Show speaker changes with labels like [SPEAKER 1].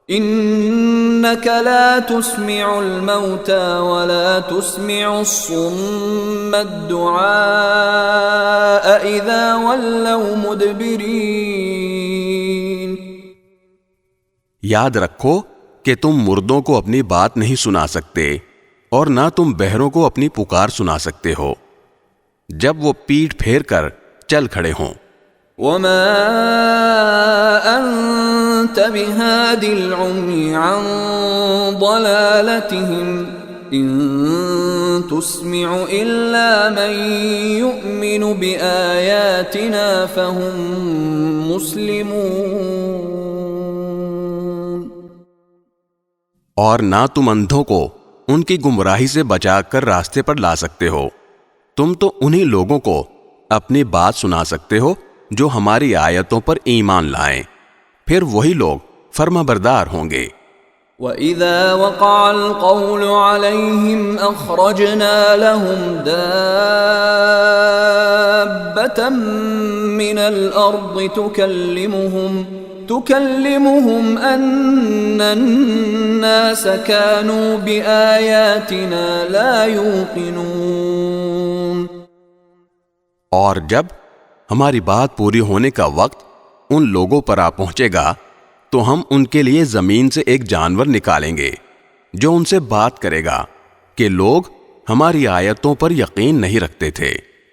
[SPEAKER 1] انك لا تسمع الموتى ولا تسمع الصم الدعاء اذا ولوا مدبرین.
[SPEAKER 2] یاد رکھو کہ تم مردوں کو اپنی بات نہیں سنا سکتے اور نہ تم بہروں کو اپنی پکار سنا سکتے ہو جب وہ پیٹھ پھیر کر چل کھڑے ہوں.
[SPEAKER 1] وما انت بهاد العمي عن ضلالتهم ان تسمع الا من يؤمن بآياتنا فهم مسلمون.
[SPEAKER 2] اور نہ تم اندھوں کو ان کی گمراہی سے بچا کر راستے پر لا سکتے ہو. تم تو انہی لوگوں کو اپنی بات سنا سکتے ہو جو ہماری آیتوں پر ایمان لائیں، پھر وہی لوگ فرما بردار ہوں گے.
[SPEAKER 1] وَإِذَا وَقَعَ الْقَوْلُ عَلَيْهِمْ أَخْرَجْنَا لَهُمْ دَابَّةً مِّنَ الْأَرْضِ تُكَلِّمُهُمْ أَنَّ النَّاسَ كَانُوا بِآيَاتِنَا لَا يُوقِنُونَ.
[SPEAKER 2] اور جب ہماری بات پوری ہونے کا وقت ان لوگوں پر آ پہنچے گا تو ہم ان کے لیے زمین سے ایک جانور نکالیں گے جو ان سے بات کرے گا کہ لوگ ہماری آیتوں پر یقین نہیں رکھتے تھے.